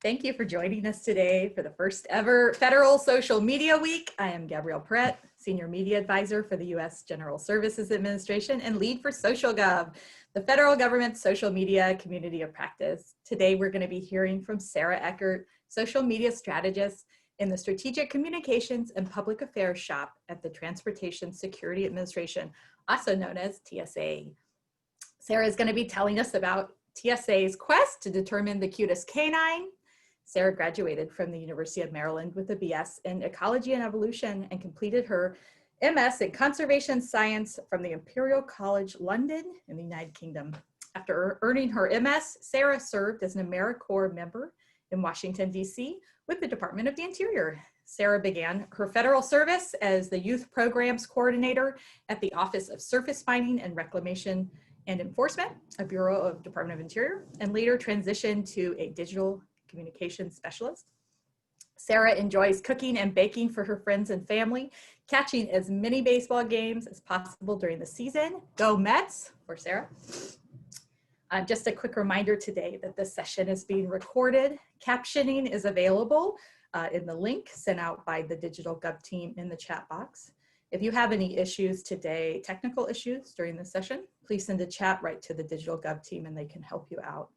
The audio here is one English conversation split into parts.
Thank you for joining us today for the first ever Federal Social Media Week. I am Gabrielle Perret, Senior Media Advisor for the U.S. General Services Administration and lead for SocialGov, the federal government's social media community of practice. Today, we're going to be hearing from Sarah Eckert, social media strategist in the Strategic Communications and Public Affairs Shop at the Transportation Security Administration, also known as TSA. Sarah is going to be telling us about TSA's quest to determine the cutest canine. Sarah graduated from the University of Maryland with a BS in Ecology and Evolution and completed her MS in Conservation Science from the Imperial College London in the United Kingdom. After earning her MS, Sarah served as an AmeriCorps member in Washington, D.C. with the Department of the Interior. Sarah began her federal service as the Youth Programs Coordinator at the Office of Surface Mining and Reclamation and Enforcement, a Bureau of Department of Interior, and later transitioned to a digital communications specialist. Sarah enjoys cooking and baking for her friends and family, catching as many baseball games as possible during the season. Go Mets for Sarah. Just a quick reminder today that this session is being recorded. Captioning is available in the link sent out by the Digitalgov team in the chat box. If you have any issues today, technical issues during the session, please send a chat right to the Digitalgov team and they can help you out.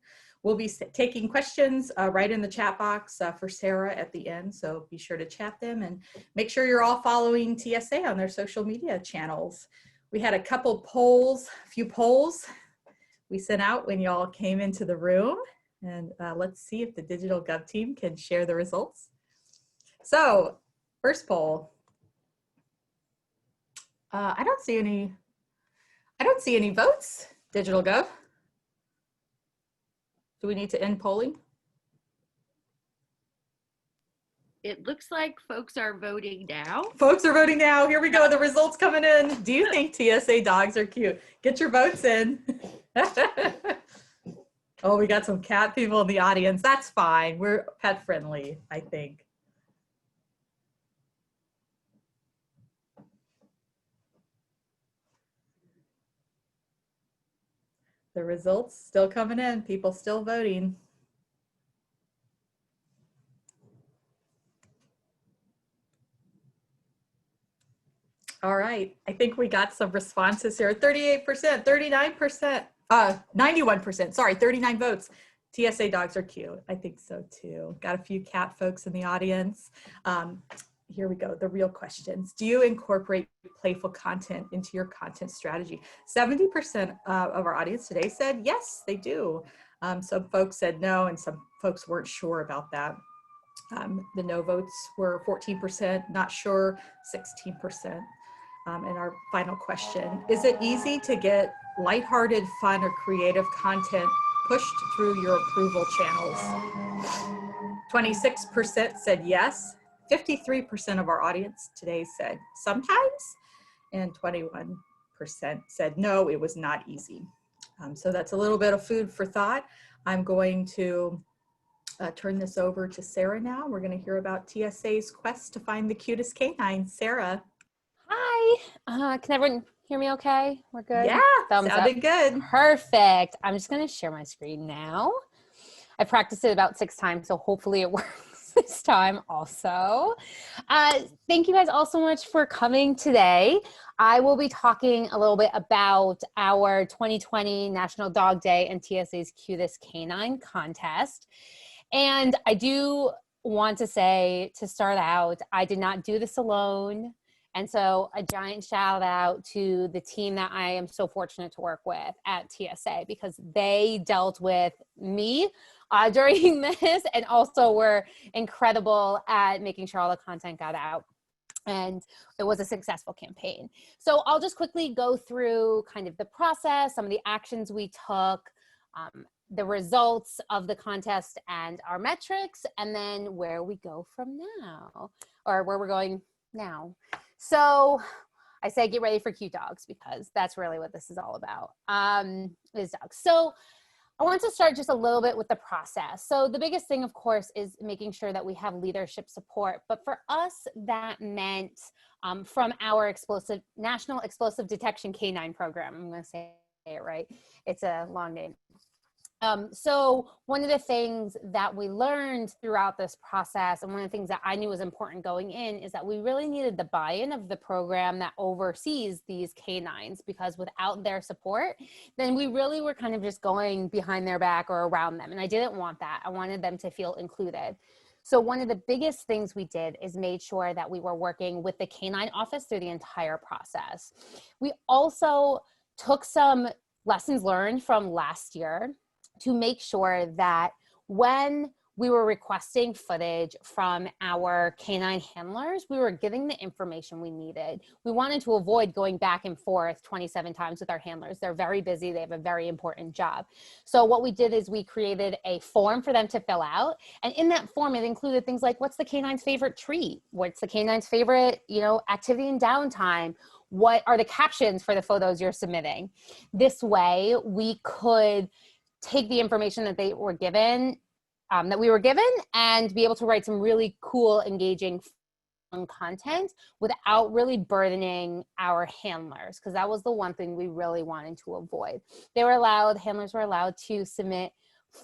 We'll be taking questions right in the chat box for Sarah at the end, so be sure to chat them and make sure you're all following TSA on their social media channels. We had a few polls we sent out when y'all came into the room, and let's see if the Digitalgov team can share the results. So, first poll. I don't see any votes, Digitalgov. Do we need to end polling? It looks like folks are voting now. Folks are voting now. Here we go. The results coming in. Do you think TSA dogs are cute? Get your votes in. Oh, we got some cat people in the audience. That's fine. We're pet friendly, I think. The results still coming in. People still voting. All right. I think we got some responses here. 38%, 39%, 91%. Sorry, 39 votes. TSA dogs are cute. I think so too. Got a few cat folks in the audience. Here we go, the real questions. Do you incorporate playful content into your content strategy? 70% of our audience today said yes, they do. Some folks said no, and some folks weren't sure about that. The no votes were 14%, not sure, 16%. And our final question, is it easy to get lighthearted, fun, or creative content pushed through your approval channels? 26% said yes. 53% of our audience today said sometimes, and 21% said no, it was not easy. So that's a little bit of food for thought. I'm going to turn this over to Sarah now. We're going to hear about TSA's quest to find the cutest canine. Sarah. Hi, can everyone hear me okay? We're good? Yeah, thumbs sounded up. Good. Perfect. I'm just going to share my screen now. I practiced it about 6 times, so hopefully it works this time also. Thank you guys all so much for coming today. I will be talking a little bit about our 2020 National Dog Day and TSA's Cutest Canine contest. And I do want to say, to start out, I did not do this alone. And so a giant shout out to the team that I am so fortunate to work with at TSA, because they dealt with me during this and also were incredible at making sure all the content got out. And it was a successful campaign. So I'll just quickly go through kind of the process, some of the actions we took, the results of the contest and our metrics, and then where we go from now, or where we're going now. So I say get ready for cute dogs, because that's really what this is all about, is dogs. So I want to start just a little bit with the process. So the biggest thing, of course, is making sure that we have leadership support. But for us, that meant from our National Explosive Detection Canine Program. I'm going to say it right. It's a long name. So one of the things that we learned throughout this process, and one of the things that I knew was important going in, is that we really needed the buy-in of the program that oversees these canines, because without their support, then we really were kind of just going behind their back or around them. And I didn't want that. I wanted them to feel included. So one of the biggest things we did is made sure that we were working with the canine office through the entire process. We also took some lessons learned from last year to make sure that when we were requesting footage from our canine handlers, we were getting the information we needed. We wanted to avoid going back and forth 27 times with our handlers. They're very busy. They have a very important job. So what we did is we created a form for them to fill out. And in that form, it included things like, what's the canine's favorite treat? What's the canine's favorite, activity and downtime? What are the captions for the photos you're submitting? This way we could take the information that they were given, that we were given, and be able to write some really cool, engaging content without really burdening our handlers, because that was the one thing we really wanted to avoid. Handlers were allowed to submit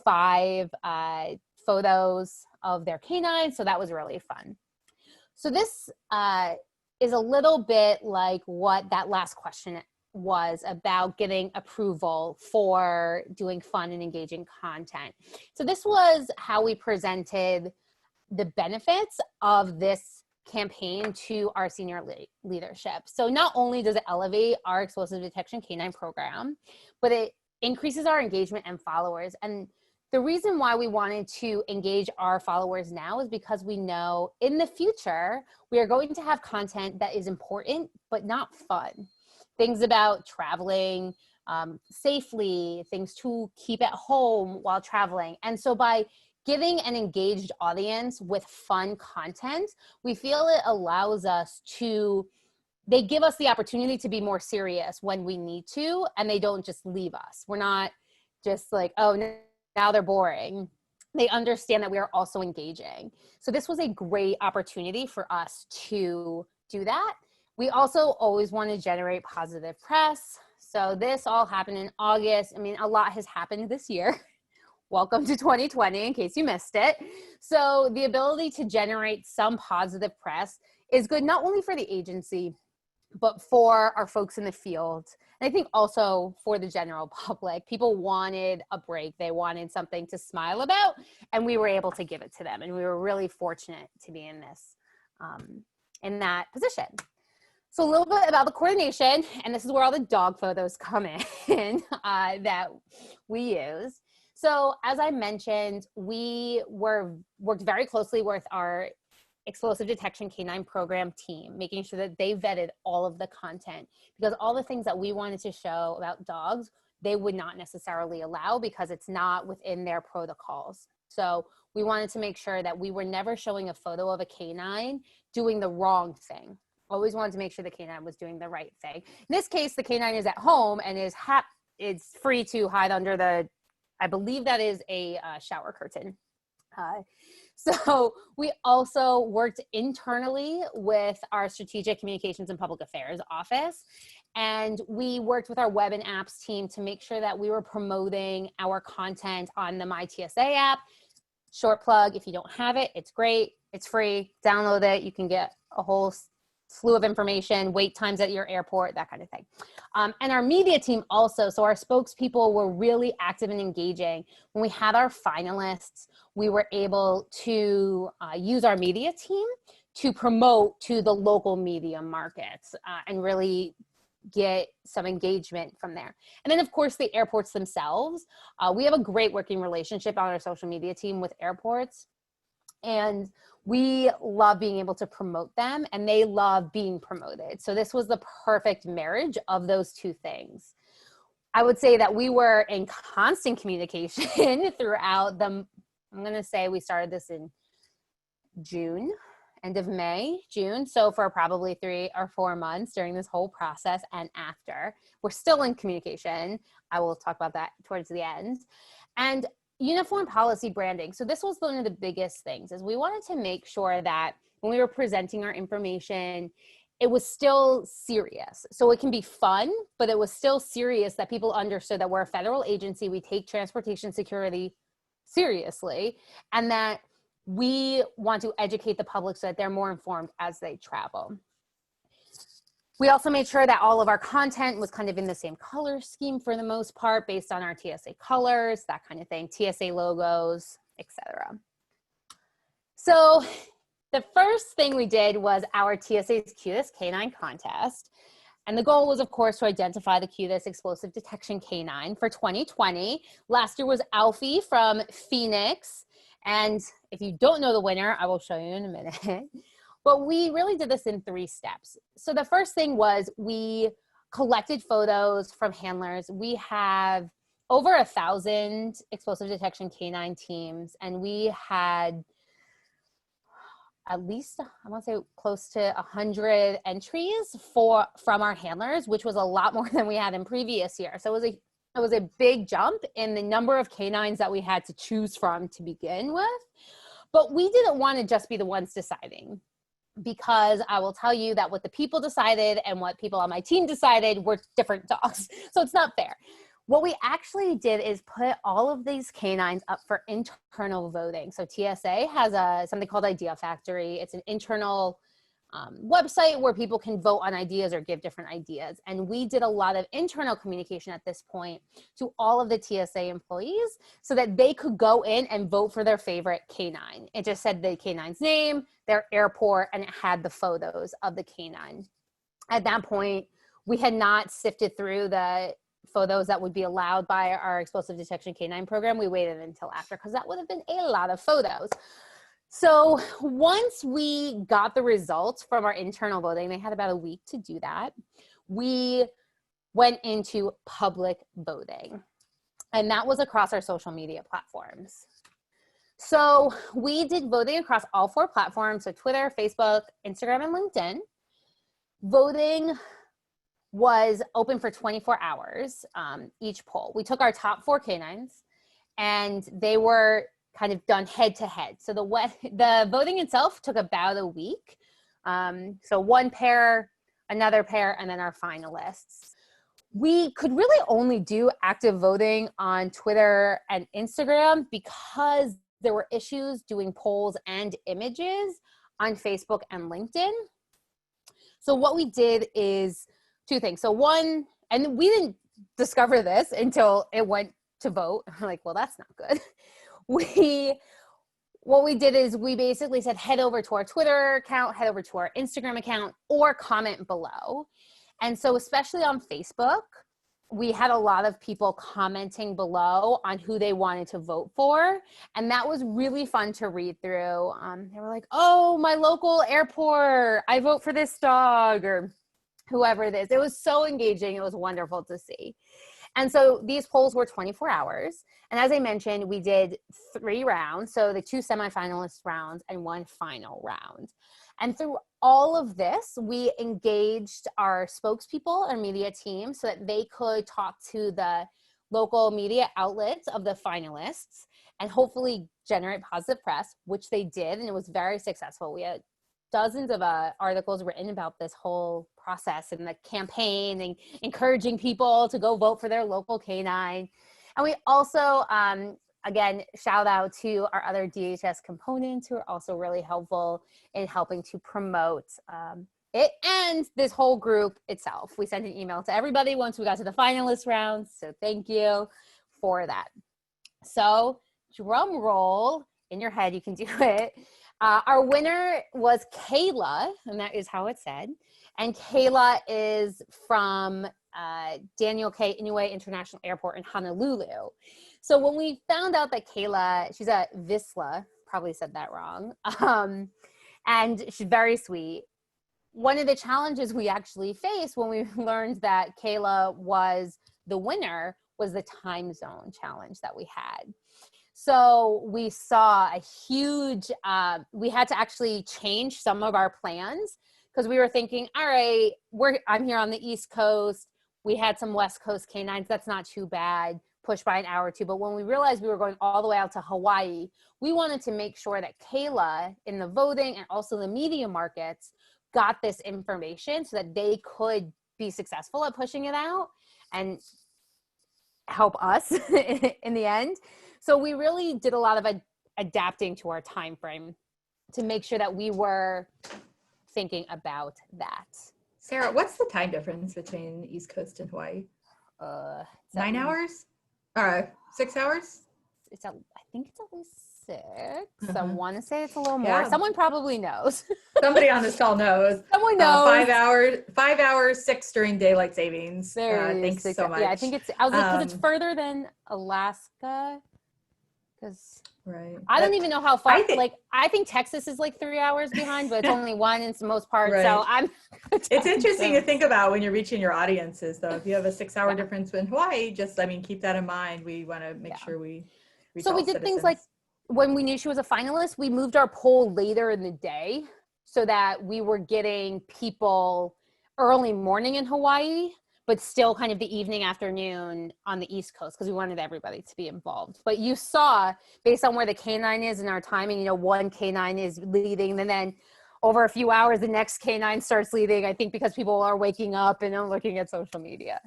5 photos of their canine, so that was really fun. So this is a little bit like what that last question was about, getting approval for doing fun and engaging content. So this was how we presented the benefits of this campaign to our senior leadership. So not only does it elevate our explosive detection canine program, but it increases our engagement and followers. And the reason why we wanted to engage our followers now is because we know in the future, we are going to have content that is important, but not fun. Things about traveling safely, things to keep at home while traveling. And so by giving an engaged audience with fun content, we feel it allows us to, they give us the opportunity to be more serious when we need to, and they don't just leave us. We're not just like, oh, now they're boring. They understand that we are also engaging. So this was a great opportunity for us to do that. We also always want to generate positive press. So this all happened in August. I mean, a lot has happened this year. Welcome to 2020, in case you missed it. So the ability to generate some positive press is good, not only for the agency, but for our folks in the field. And I think also for the general public. People wanted a break. They wanted something to smile about, and we were able to give it to them. And we were really fortunate to be in that position. So a little bit about the coordination, and this is where all the dog photos come in that we use. So as I mentioned, we worked very closely with our explosive detection canine program team, making sure that they vetted all of the content, because all the things that we wanted to show about dogs, they would not necessarily allow because it's not within their protocols. So we wanted to make sure that we were never showing a photo of a canine doing the wrong thing. Always wanted to make sure the canine was doing the right thing. In this case, the canine is at home and is free to hide under the, I believe that is a shower curtain. So we also worked internally with our strategic communications and public affairs office. And we worked with our web and apps team to make sure that we were promoting our content on the My TSA app. Short plug, if you don't have it, it's great. It's free. Download it. You can get a whole slew of information, wait times at your airport, that kind of thing. And our media team also, so our spokespeople were really active and engaging. When we had our finalists, we were able to use our media team to promote to the local media markets and really get some engagement from there. And then of course the airports themselves. We have a great working relationship on our social media team with airports. And we love being able to promote them, and they love being promoted. So this was the perfect marriage of those two things. I would say that we were in constant communication throughout I'm going to say we started this in June, end of May, June. So for probably 3 or 4 months during this whole process and after. We're still in communication. I will talk about that towards the end. And uniform policy branding. So this was one of the biggest things, is we wanted to make sure that when we were presenting our information, it was still serious. So it can be fun, but it was still serious that people understood that we're a federal agency. We take transportation security seriously, and that we want to educate the public so that they're more informed as they travel. We also made sure that all of our content was kind of in the same color scheme for the most part, based on our TSA colors, that kind of thing, TSA logos, etc. So the first thing we did was our TSA's Cutest Canine contest. And the goal was, of course, to identify the cutest explosive detection canine for 2020. Last year was Alfie from Phoenix. And if you don't know the winner, I will show you in a minute. But we really did this in 3 steps. So the first thing was we collected photos from handlers. We have over 1,000 explosive detection canine teams, and we had at least, I want to say, close to 100 entries from our handlers, which was a lot more than we had in previous years. So it was a big jump in the number of canines that we had to choose from to begin with. But we didn't want to just be the ones deciding, because I will tell you that what the people decided and what people on my team decided were different dogs. So it's not fair. What we actually did is put all of these canines up for internal voting. So TSA has something called Idea Factory. It's an internal website where people can vote on ideas or give different ideas. And we did a lot of internal communication at this point to all of the TSA employees so that they could go in and vote for their favorite canine. It just said the canine's name, their airport, and it had the photos of the canine. At that point, we had not sifted through the photos that would be allowed by our explosive detection canine program. We waited until after, because that would have been a lot of photos. So once we got the results from our internal voting, they had about a week to do that, we went into public voting. And that was across our social media platforms. So we did voting across all 4 platforms, so Twitter, Facebook, Instagram, and LinkedIn. Voting was open for 24 hours, each poll. We took our top 4 canines, and they were kind of done head to head. So the voting itself took about a week. So 1 pair, another pair, and then our finalists. We could really only do active voting on Twitter and Instagram because there were issues doing polls and images on Facebook and LinkedIn. So what we did is 2 things. So 1, and we didn't discover this until it went to vote. We're like, well, that's not good. What we did is we basically said, head over to our Twitter account, head over to our Instagram account, or comment below. And so especially on Facebook, we had a lot of people commenting below on who they wanted to vote for. And that was really fun to read through. They were like, oh, my local airport, I vote for this dog, or whoever it is. It was so engaging. It was wonderful to see. And so these polls were 24 hours. And as I mentioned, we did 3 rounds. So the 2 semifinalist rounds and 1 final round. And through all of this, we engaged our spokespeople, our media team, so that they could talk to the local media outlets of the finalists and hopefully generate positive press, which they did. And it was very successful. We had dozens of articles written about this whole process and the campaign and encouraging people to go vote for their local canine. And we also, again, shout out to our other DHS components who are also really helpful in helping to promote it and this whole group itself. We sent an email to everybody once we got to the finalist round. So thank you for that. So drum roll in your head, you can do it. Our winner was Kayla, and that is how it said. And Kayla is from Daniel K. Inouye International Airport in Honolulu. So when we found out that Kayla, she's at Visla, probably said that wrong, and she's very sweet. One of the challenges we actually faced when we learned that Kayla was the winner was the time zone challenge that we had. So we saw a huge, we had to actually change some of our plans because we were thinking, all right, I'm here on the East Coast. We had some West Coast canines. That's not too bad. Push by an hour or 2. But when we realized we were going all the way out to Hawaii, we wanted to make sure that Kayla in the voting and also the media markets got this information so that they could be successful at pushing it out and help us in the end. So we really did a lot of adapting to our time frame to make sure that we were thinking about that. Sarah, what's the time difference between East Coast and Hawaii? 9 hours? 6 hours? I think it's at least 6. I Uh-huh. want to say it's a little more. Yeah. Someone probably knows. Somebody on this call knows. Someone knows. 5 hours, 6 during daylight savings. Thanks so much. Yeah, I think because it's further than Alaska. Because right. I don't even know how far. I think Texas is like 3 hours behind, but it's only one in most parts. Right. So I'm. It's interesting to think about when you're reaching your audiences, though. If you have a 6-hour difference in Hawaii, keep that in mind. We want to make sure we reach So we all did citizens. things like when we knew she was a finalist, we moved our poll later in the day so that we were getting people early morning in Hawaii, but still kind of the evening, afternoon on the East Coast, because we wanted everybody to be involved. But you saw, based on where the canine is in our timing, one canine is leading, and then over a few hours, the next canine starts leading, I think because people are waking up and looking at social media.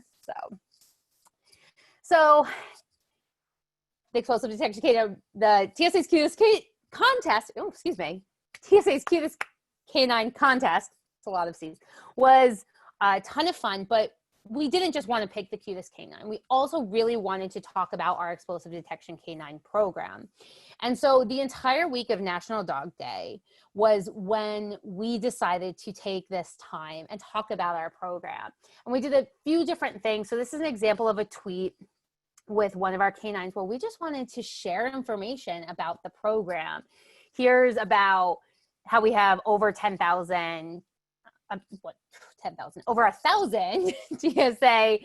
So the explosive detection canine, the TSA's Cutest contest, TSA's Cutest Canine contest, it's a lot of C's, was a ton of fun, but we didn't just want to pick the cutest canine. We also really wanted to talk about our explosive detection canine program. And so the entire week of National Dog Day was when we decided to take this time and talk about our program. And we did a few different things. So this is an example of a tweet with one of our canines where we just wanted to share information about the program. Here's about how we have over 10,000, over 1,000 TSA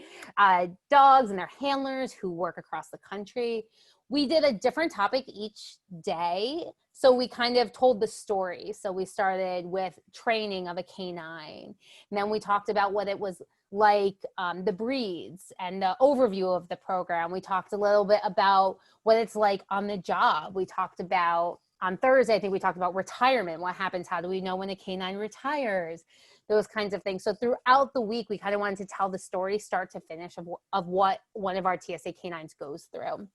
dogs and their handlers who work across the country. We did a different topic each day. So we kind of told the story. So we started with training of a canine. And then we talked about what it was like, the breeds and the overview of the program. We talked a little bit about what it's like on the job. We talked about, on Thursday, I think we talked about retirement. What happens? How do we know when a canine retires? Those kinds of things. So throughout the week, we kind of wanted to tell the story start to finish of what one of our TSA canines goes through.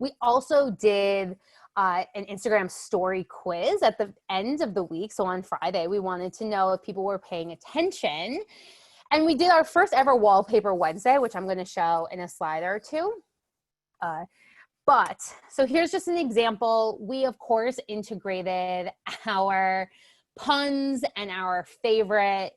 We also did an Instagram story quiz at the end of the week. So on Friday, we wanted to know if people were paying attention. And we did our first ever Wallpaper Wednesday, which I'm going to show in a slide or two. So here's just an example. We, of course, integrated our puns and our favorite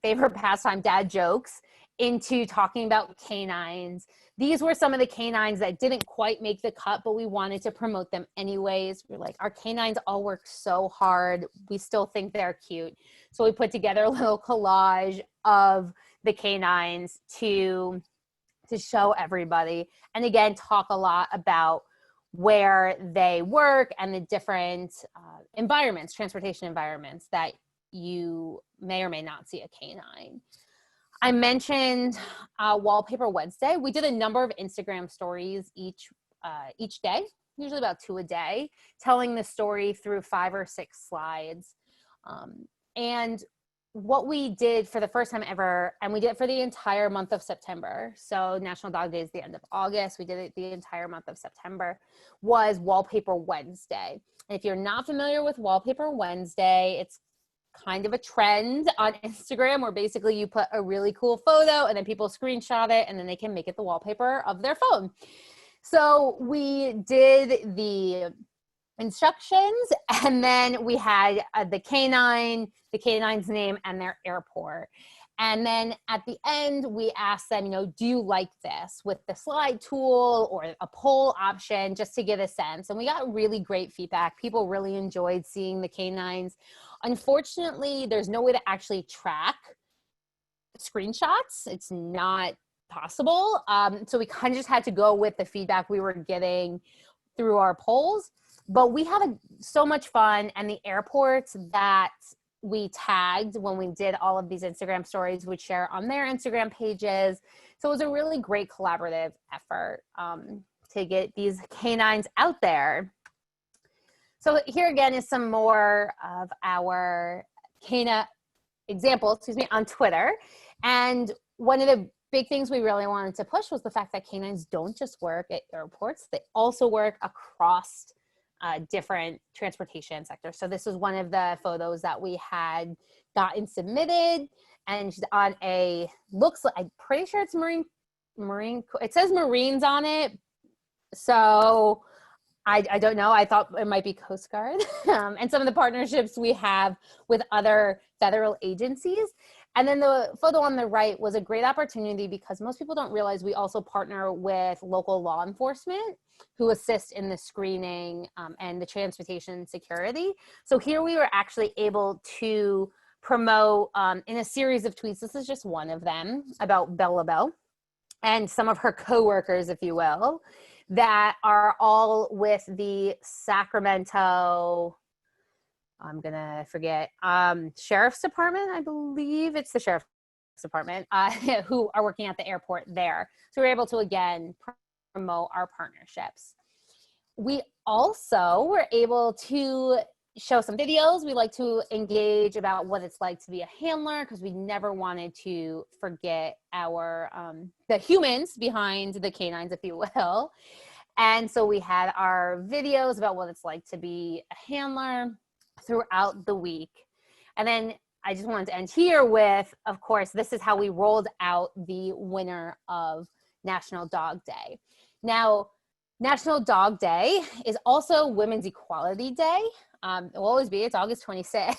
pastime dad jokes into talking about canines. These were some of the canines that didn't quite make the cut, but we wanted to promote them anyways. We're like, our canines all work so hard. We still think they're cute. So we put together a little collage of the canines to show everybody. And again, talk a lot about where they work and the different environments, transportation environments that you may or may not see a canine. I mentioned Wallpaper Wednesday. We did a number of Instagram stories each day, usually about 2 a day, telling the story through 5 or 6 slides. And what we did for the first time ever, and we did it for the entire month of September. So National Dog Day is the end of August. We did it the entire month of September, was Wallpaper Wednesday. And if you're not familiar with Wallpaper Wednesday, it's kind of a trend on Instagram where basically you put a really cool photo and then people screenshot it and then they can make it the wallpaper of their phone. So we did the instructions, and then we had the canine's name and their airport. And then at the end, we asked them, do you like this with the slide tool or a poll option, just to get a sense. And we got really great feedback. People really enjoyed seeing the canines. Unfortunately, there's no way to actually track screenshots. It's not possible. So we kind of just had to go with the feedback we were getting through our polls. But we had so much fun, and the airports that we tagged when we did all of these Instagram stories would share on their Instagram pages. So it was a really great collaborative effort to get these canines out there. So here again is some more of our on Twitter. And one of the big things we really wanted to push was the fact that canines don't just work at airports, they also work across different transportation sectors. So this was one of the photos that we had gotten submitted, and she's on I'm pretty sure it's marine, it says Marines on it. So I don't know. I thought it might be Coast Guard and some of the partnerships we have with other federal agencies. And then the photo on the right was a great opportunity because most people don't realize we also partner with local law enforcement who assist in the screening and the transportation security. So here we were actually able to promote in a series of tweets. This is just one of them about Bella Bell and some of her coworkers, if you will, that are all with the Sacramento, I'm gonna forget, Sheriff's Department, I believe it's the Sheriff's Department, who are working at the airport there. So we're able to, again, promote our partnerships. We also were able to show some videos. We like to engage about what it's like to be a handler because we never wanted to forget our the humans behind the canines, if you will. And so we had our videos about what it's like to be a handler throughout the week. And then I just wanted to end here with, of course, this is how we rolled out the winner of National Dog Day. Now, National Dog Day is also Women's Equality Day. It will always be, it's August 26th.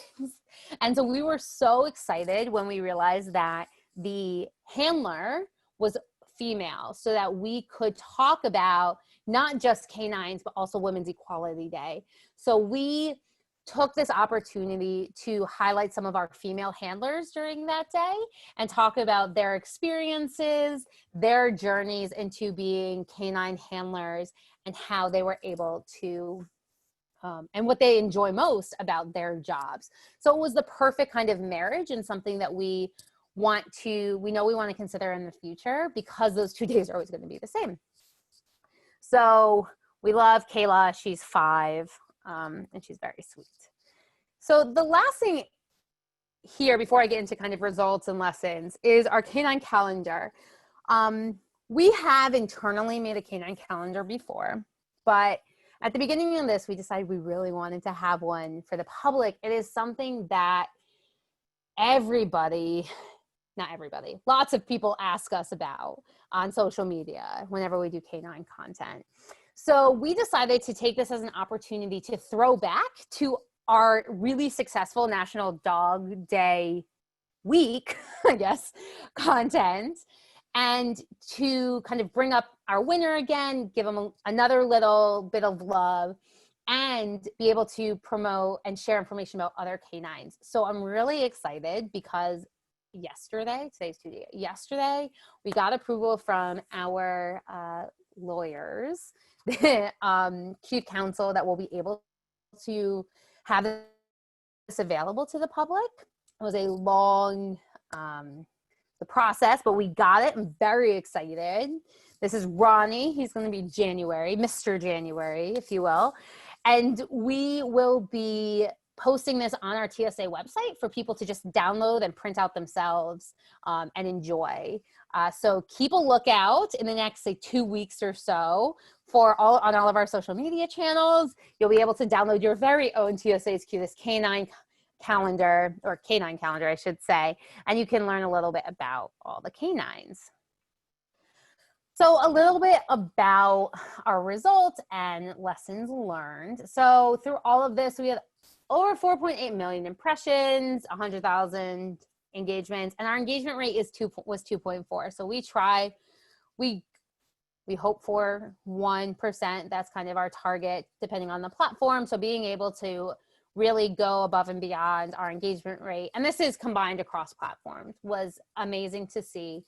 And so we were so excited when we realized that the handler was female so that we could talk about not just canines, but also Women's Equality Day. So we took this opportunity to highlight some of our female handlers during that day and talk about their experiences, their journeys into being canine handlers, and how they were able to and what they enjoy most about their jobs. So it was the perfect kind of marriage and something that we want to consider in the future because those 2 days are always going to be the same. So we love Kayla. She's 5 and she's very sweet. So the last thing here before I get into kind of results and lessons is our canine calendar. We have internally made a canine calendar before, but at the beginning of this, we decided we really wanted to have one for the public. It is something that lots of people ask us about on social media whenever we do canine content. So we decided to take this as an opportunity to throw back to our really successful National Dog Day week, I guess, content, and to kind of bring up our winner again, give them another little bit of love, and be able to promote and share information about other canines. So I'm really excited because yesterday we got approval from our lawyers, Cute Counsel, that we'll be able to have this available to the public. It was a long the process, but we got it. I'm very excited. This is Ronnie. He's going to be January, Mr. January, if you will. And we will be posting this on our TSA website for people to just download and print out themselves and enjoy. So keep a lookout in the next, say, 2 weeks or so on all of our social media channels. You'll be able to download your very own TSA's Cutest Canine calendar, or canine calendar, I should say, and you can learn a little bit about all the canines. So a little bit about our results and lessons learned. So through all of this, we had over 4.8 million impressions, 100,000 engagements, and our engagement rate was 2.4. So we hope for 1%. That's kind of our target, depending on the platform. So being able to really go above and beyond our engagement rate, and this is combined across platforms, was amazing to see.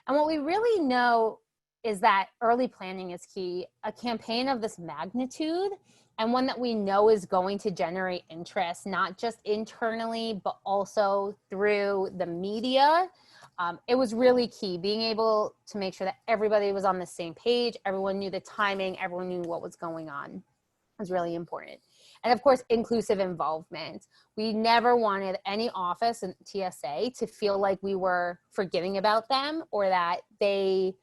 And what we really know is that early planning is key. A campaign of this magnitude, and one that we know is going to generate interest, not just internally, but also through the media. It was really key, being able to make sure that everybody was on the same page, everyone knew the timing, everyone knew what was going on. It was really important. And of course, inclusive involvement. We never wanted any office in TSA to feel like we were forgetting about them or that they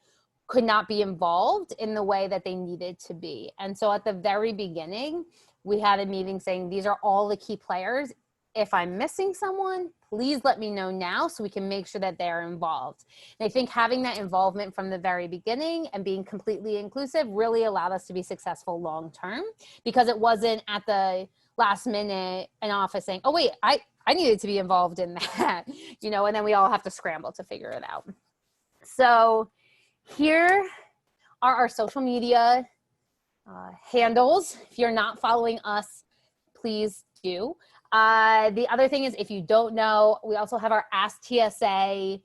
could not be involved in the way that they needed to be. And so at the very beginning, we had a meeting saying, these are all the key players. If I'm missing someone, please let me know now so we can make sure that they're involved. And I think having that involvement from the very beginning and being completely inclusive really allowed us to be successful long-term, because it wasn't at the last minute an office saying, oh wait, I needed to be involved in that, you know, and then we all have to scramble to figure it out. So here are our social media handles. If you're not following us, please do. The other thing is, if you don't know, we also have our Ask TSA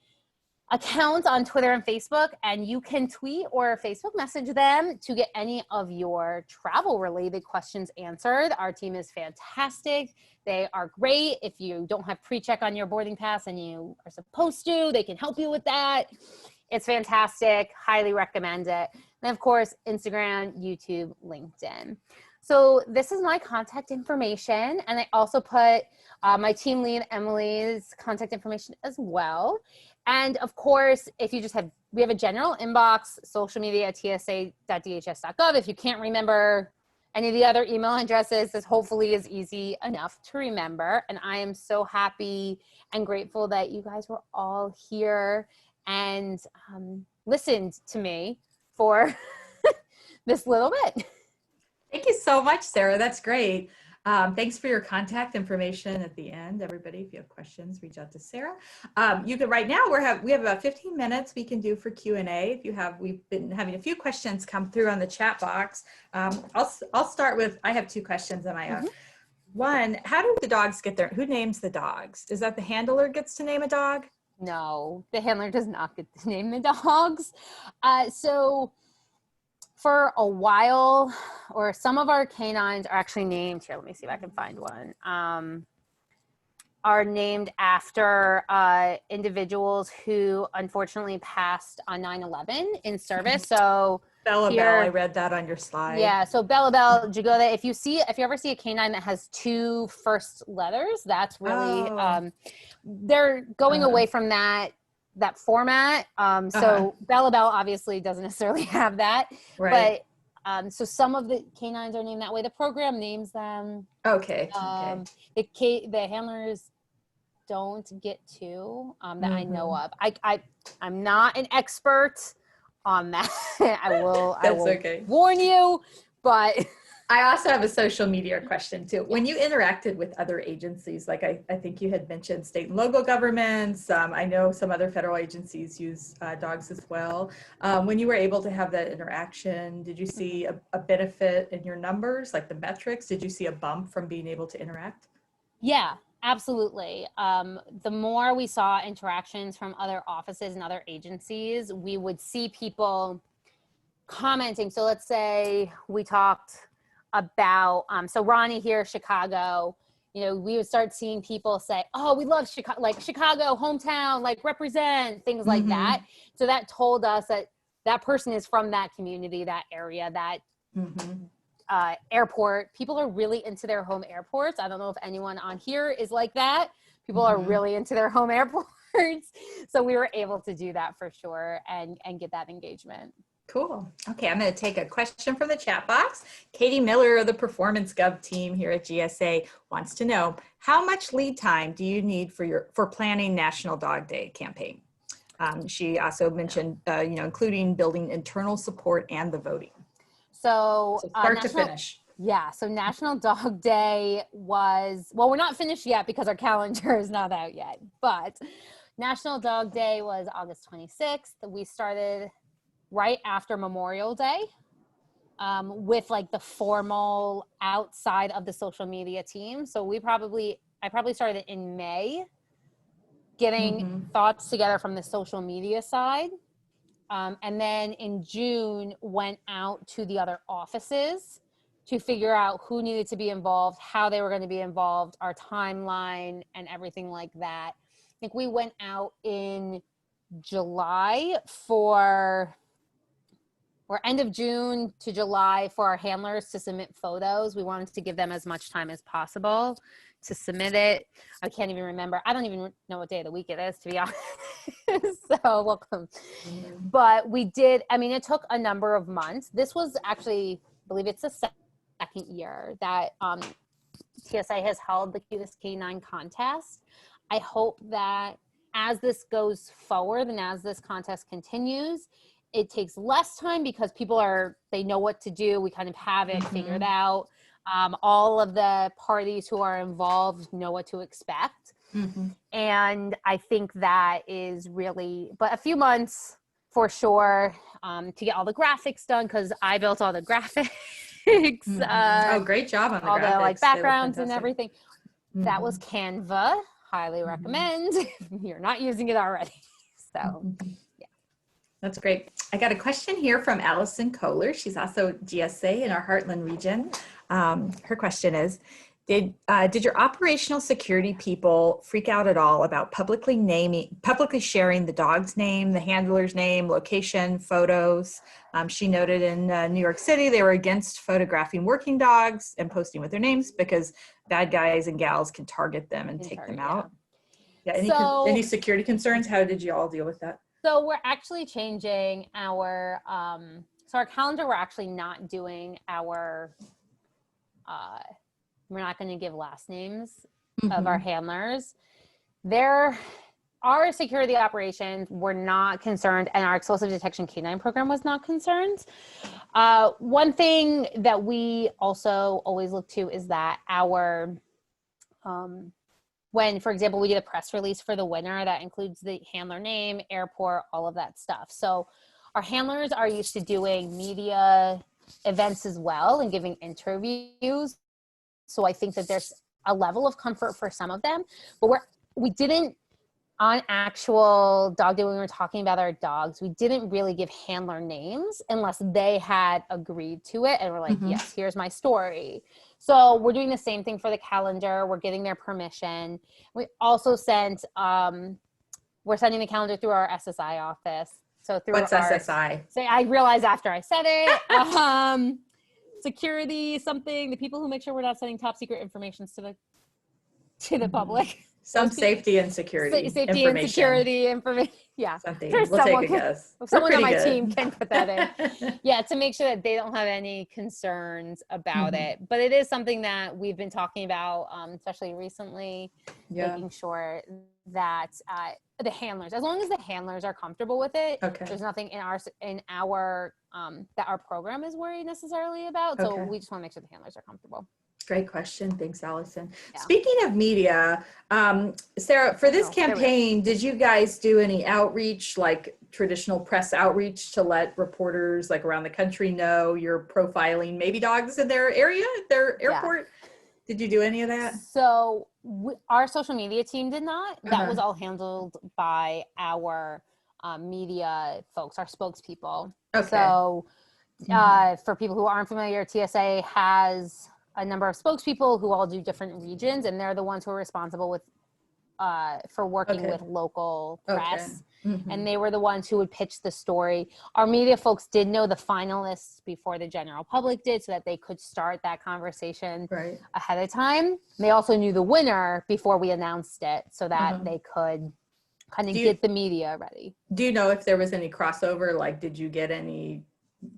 account on Twitter and Facebook, and you can tweet or Facebook message them to get any of your travel related questions answered. Our team is fantastic. They are great. If you don't have pre-check on your boarding pass and you are supposed to, they can help you with that. It's fantastic. Highly recommend it. And of course, Instagram, YouTube, LinkedIn. So this is my contact information. And I also put my team lead, Emily's contact information as well. And of course, if you just have, we have a general inbox, social media at tsa.dhs.gov. If you can't remember any of the other email addresses, this hopefully is easy enough to remember. And I am so happy and grateful that you guys were all here and listened to me for this little bit. Thank you so much, Sarah. That's great. Thanks for your contact information at the end. Everybody, if you have questions, reach out to Sarah. You can right now we have about 15 minutes we can do for Q&A. If you have, we've been having a few questions come through on the chat box. I'll start with, I have two questions on my own. One, how do the dogs get there? Who names the dogs? Is that the handler gets to name a dog? No, the handler does not get to name the dogs. So for a while, or some of our canines are actually named, here, let me see if I can find one, are named after individuals who unfortunately passed on 9/11 in service. So Bella here, Bell, I read that on your slide. Yeah, so Bella Bell, Jagoda, if you ever see a canine that has two first letters, that's really, they're going away from that format. So Bella Bell obviously doesn't necessarily have that, Right. but so some of the canines are named that way. The program names them. Okay. The handlers don't get to that I know of. I'm not an expert on that. I will Okay. warn you, but I also have a social media question too. When you interacted with other agencies, like I think you had mentioned state and local governments, I know some other federal agencies use dogs as well. When you were able to have that interaction, did you see a benefit in your numbers, like the metrics? Did you see a bump from being able to interact? Yeah, absolutely. The more we saw interactions from other offices and other agencies, we would see people commenting. So let's say we talked about, so Ronnie here, Chicago, you know, we would start seeing people say, oh, we love Chicago, like Chicago, hometown, like represent, things like that. So that told us that that person is from that community, that area, that airport. People are really into their home airports. I don't know if anyone on here is like that. People are really into their home airports. So we were able to do that for sure and get that engagement. Cool. Okay, I'm going to take a question from the chat box. Katie Miller of the Performance Gov team here at GSA wants to know, how much lead time do you need for planning National Dog Day campaign? She also mentioned, including building internal support and the voting. So start to finish. Yeah, so National Dog Day was, well, we're not finished yet because our calendar is not out yet, but National Dog Day was August 26th. We started right after Memorial Day with like the formal outside of the social media team. So I probably started in May getting thoughts together from the social media side. And then in June went out to the other offices to figure out who needed to be involved, how they were going to be involved, our timeline and everything like that. I think we went out in July for or end of June to July for our handlers to submit photos. We wanted to give them as much time as possible to submit it. I can't even remember. I don't even know what day of the week it is, to be honest. So welcome. But we did, I mean, it took a number of months. This was actually, I believe it's the second year that TSA has held the Cutest Canine contest. I hope that as this goes forward and as this contest continues, it takes less time because they know what to do. We kind of have it figured out. All of the parties who are involved know what to expect. And I think that is really, but a few months for sure to get all the graphics done, because I built all the graphics. Oh, great job on the all graphics. the like backgrounds and fantastic. everything. That was Canva. Highly recommend if you're not using it already. So yeah. That's great. I got a question here from Allison Kohler. She's also GSA in our Heartland region. Her question is, did your operational security people freak out at all about publicly sharing the dog's name, the handler's name, location, photos? She noted in New York City, they were against photographing working dogs and posting with their names because bad guys and gals can target them and take them out. Yeah. Any security concerns? How did you all deal with that? So we're actually changing our, so our calendar, we're actually not doing our, we're not going to give last names of our handlers. Our security operations were not concerned, and our explosive detection canine program was not concerned. One thing that we also always look to is that our, when, for example, we get a press release for the winner, that includes the handler name, airport, all of that stuff. So our handlers are used to doing media events as well and giving interviews. So I think that there's a level of comfort for some of them, but we didn't, on actual dog day when we were talking about our dogs, we didn't really give handler names unless they had agreed to it and were like, yes, here's my story. So we're doing the same thing for the calendar. We're getting their permission. We also sent, we're sending the calendar through our SSI office. So through What's SSI? So I realized after I said it, security, something, the people who make sure we're not sending top secret information to the public. Some safety and security Safety and security information. Yeah. Something. We'll take a guess. Someone on my team can put that in. Yeah, to make sure that they don't have any concerns about it. But it is something that we've been talking about, especially recently, making sure that the handlers, as long as the handlers are comfortable with it, there's nothing in our that our program is worried necessarily about. So we just want to make sure the handlers are comfortable. Great question. Thanks, Allison. Yeah. Speaking of media, Sarah, for this campaign, did you guys do any outreach, like traditional press outreach, to let reporters like around the country know you're profiling maybe dogs in their area, their airport? Did you do any of that? So our social media team did not. That was all handled by our media folks, our spokespeople. So for people who aren't familiar, TSA has a number of spokespeople who all do different regions, and they're the ones who are responsible with for working with local press. And they were the ones who would pitch the story. Our media folks did know the finalists before the general public did, so that they could start that conversation ahead of time. They also knew the winner before we announced it, so that they could kind of get the media ready. Do you know if there was any crossover? Like, did you get any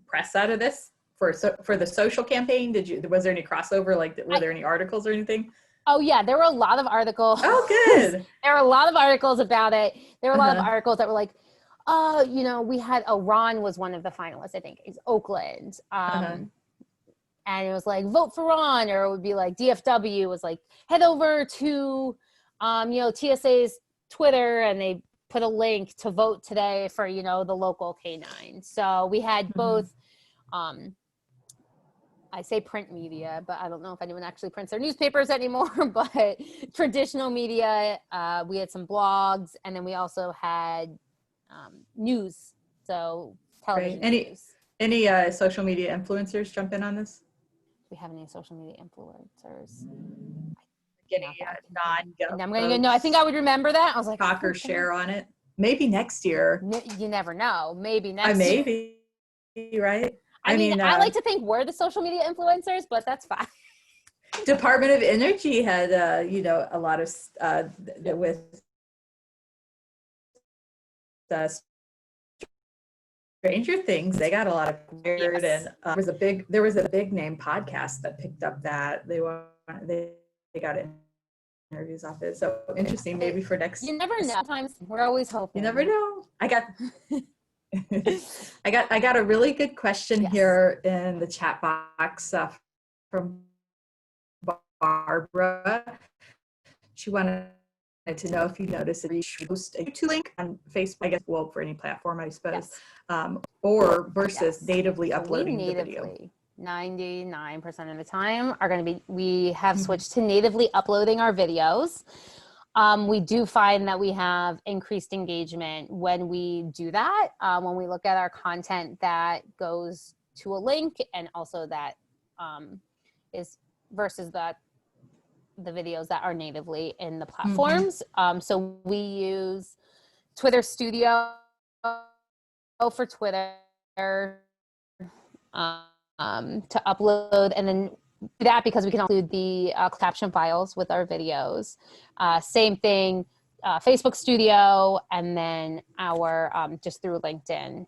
press out of this? For the social campaign, was there any crossover? Like, were there any articles or anything? Oh yeah, there were a lot of articles. Oh, good. There were a lot of articles about it. There were a lot of articles that were like, we had Ron was one of the finalists, I think, is Oakland. And it was like, vote for Ron, or it would be like DFW was like, head over to TSA's Twitter, and they put a link to vote today for the local canine. So we had both I say print media, but I don't know if anyone actually prints their newspapers anymore, but traditional media, we had some blogs, and then we also had news, so television news. Any social media influencers jump in on this? Do we have any social media influencers? I'm going to go, no, I think I would remember that. I was like, talk or share on it. Maybe next year. You never know. Maybe next year. Maybe. right? I mean, I like to think we're the social media influencers, but that's fine. Department of Energy had, a lot of, with Stranger Things, they got a lot of weird, Yes. and there was a big name podcast that picked up that they got interviews off it. So interesting, maybe for next. You never know. Sometimes we're always hoping. You never know. I got a really good question here in the chat box from Barbara. She wanted to know if you noticed that you post a YouTube link on Facebook, I guess, well, for any platform, I suppose, or versus natively uploading the video. 99% of the time are going to be, we have switched to natively uploading our videos. We do find that we have increased engagement when we do that, when we look at our content that goes to a link, and also that is versus the videos that are natively in the platforms. So we use Twitter Studio for Twitter to upload, and then do that because we can include the caption files with our videos. Same thing, Facebook Studio, and then our just through LinkedIn.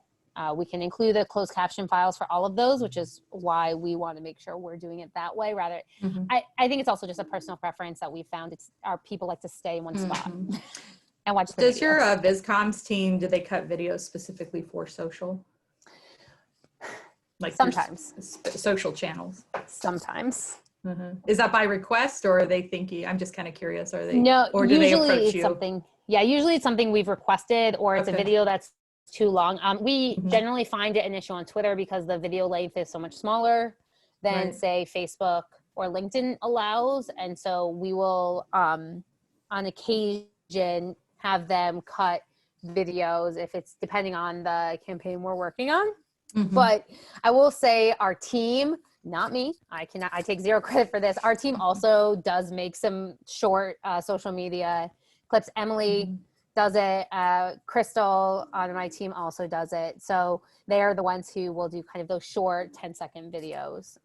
We can include the closed caption files for all of those, which is why we want to make sure we're doing it that way. Rather, I think it's also just a personal preference that we found. Our people like to stay in one spot and watch the Does videos. your VizComs team, do they cut videos specifically for social? Like sometimes social channels? Sometimes. Is that by request, or are they thinking? I'm just kind of curious. Are they? No, or do usually they approach it's you? something. Yeah, usually it's something we've requested, or it's a video that's too long. We generally find it an issue on Twitter because the video length is so much smaller than say Facebook or LinkedIn allows, and so we will on occasion have them cut videos if it's depending on the campaign we're working on. But I will say our team, not me, I take zero credit for this. Our team also does make some short social media clips. Emily does it. Crystal on my team also does it. So they are the ones who will do kind of those short 10-second videos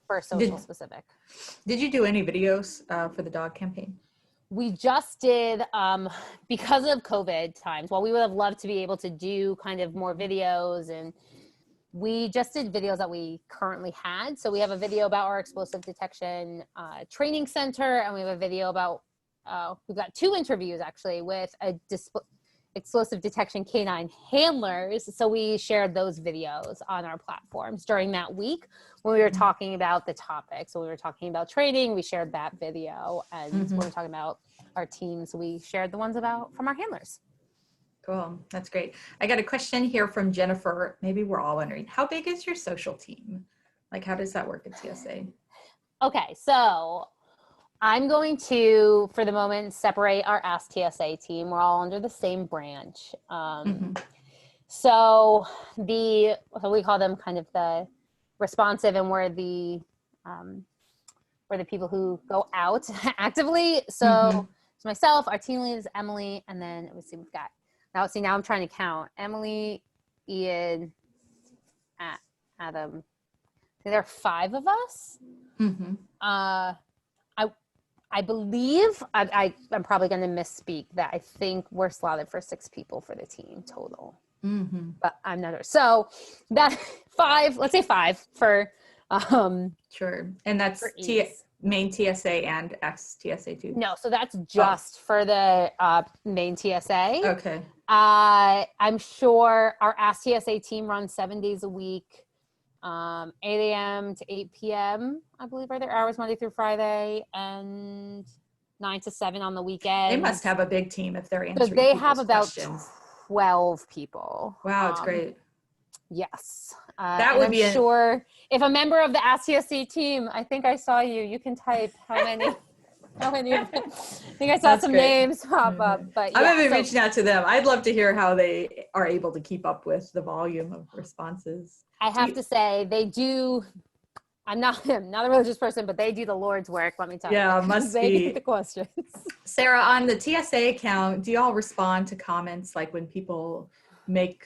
for social specific. Did you do any videos for the dog campaign? We just did, because of COVID times, while we would have loved to be able to do kind of more videos, and we just did videos that we currently had. So we have a video about our explosive detection training center, and we have a video about, we've got 2 interviews actually with explosive detection canine handlers. So we shared those videos on our platforms during that week when we were talking about the topic. So we were talking about training, we shared that video, and when we were talking about our teams, we shared the ones from our handlers. Cool, that's great. I got a question here from Jennifer. Maybe we're all wondering, how big is your social team? Like, how does that work at TSA? Okay, so I'm going to, for the moment, separate our Ask TSA team. We're all under the same branch. So we call them kind of the responsive, and we're the people who go out actively. So it's myself, our team lead is Emily, and then let's see, we've got, now I'm trying to count. Emily, Ian, Adam. There are 5 of us. I believe, I'm probably going to misspeak that I think we're slotted for 6 people for the team total. But I'm not sure. So that 5, let's say 5 for, sure. And that's main TSA and ex-TSA too? No, so that's just for the main TSA. Okay. I'm sure our Ask TSA team runs 7 days a week. 8 a.m. to 8 p.m. I believe are their hours, Monday through Friday, and 9 to 7 on the weekend. They must have a big team if they're answering. So they have about questions. 12 people. Wow, it's great. Yes. That would be sure if a member of the Ask TSA team, I think I saw you. You can type how many. I think I saw some names pop up. But I'm going to be reaching out to them. I'd love to hear how they are able to keep up with the volume of responses. I have to say they do. I'm not a religious person, but they do the Lord's work. Let me tell you. Yeah, must they be. get the questions. Sarah, on the TSA account, do y'all respond to comments like when people make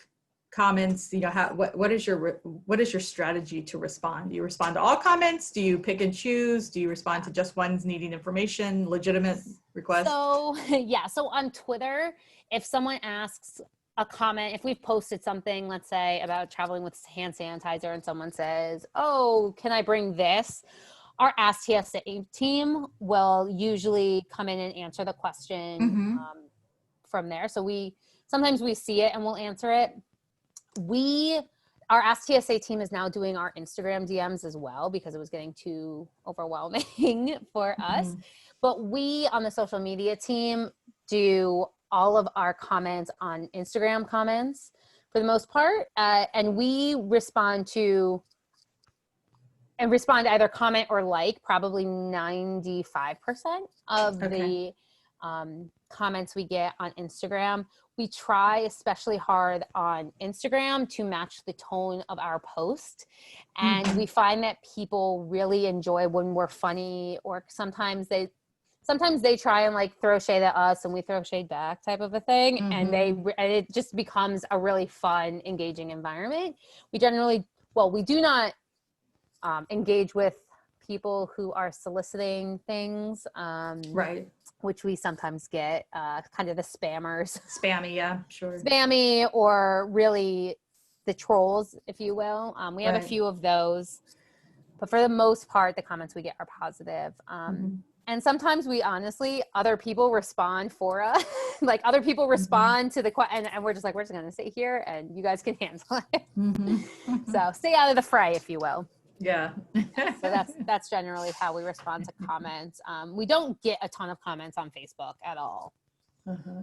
comments, what is your strategy to respond? Do you respond to all comments? Do you pick and choose? Do you respond to just ones needing information, legitimate requests? So yeah, so on Twitter, if someone asks a comment, if we've posted something, let's say about traveling with hand sanitizer, and someone says, oh, can I bring this? Our Ask TSA team will usually come in and answer the question from there. So sometimes we see it and we'll answer it. Our Ask TSA team is now doing our Instagram DMs as well, because it was getting too overwhelming for us. But we on the social media team do all of our comments on Instagram comments for the most part. And we respond to either comment or like probably 95% of the comments we get on Instagram. We try especially hard on Instagram to match the tone of our post. And we find that people really enjoy when we're funny, or sometimes they try and like throw shade at us and we throw shade back, type of a thing. And it just becomes a really fun, engaging environment. We do not engage with people who are soliciting things, Right. which we sometimes get, kind of the spammers. Spammy, yeah, sure. Spammy, or really the trolls, if you will. We have a few of those, but for the most part, the comments we get are positive. And sometimes other people respond for us. Like other people respond to the question, and we're just like, we're just going to sit here and you guys can handle it. So stay out of the fray, if you will. Yeah. So that's generally how we respond to comments. We don't get a ton of comments on Facebook at all.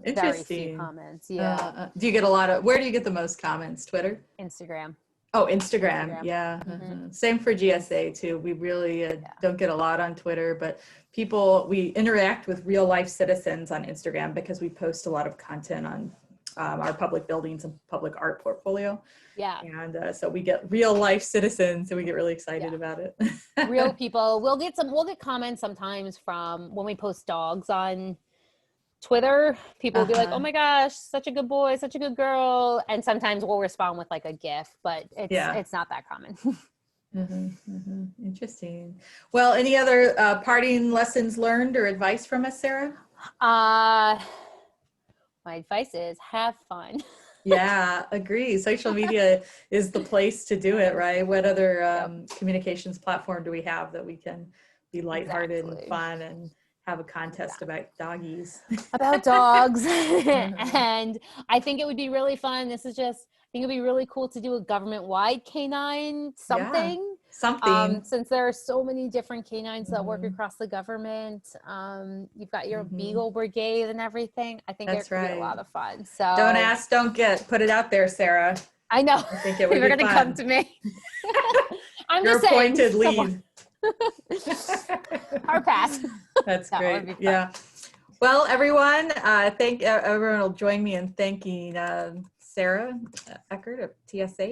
Interesting. Very few comments. Yeah. Do you get where do you get the most comments? Twitter? Instagram. Oh, Instagram. Yeah. Same for GSA too. We really don't get a lot on Twitter, but we interact with real life citizens on Instagram because we post a lot of content on our public buildings and public art portfolio. Yeah. And so we get real life citizens and we get really excited about it. Real people. We'll get comments sometimes from when we post dogs on Twitter. People will be like, oh my gosh, such a good boy, such a good girl. And sometimes we'll respond with like a GIF, but it's not that common. Interesting. Well, any other parting lessons learned or advice from us, Sarah? My advice is have fun. Yeah, agree. Social media is the place to do it, right? What other communications platform do we have that we can be lighthearted and fun and have a contest about doggies? About dogs. And I think it would be really fun. I think it'd be really cool to do a government-wide canine something. Since there are so many different canines that work across the government. You've got your Beagle Brigade and everything. I think it would be a lot of fun. So don't ask, don't get. Put it out there, Sarah. I know. I think it would be going to come to me. I'm your just saying. Appointed lead. Our pass. That's great. Yeah. Well, everyone, everyone will join me in thanking Sarah Eckert of TSA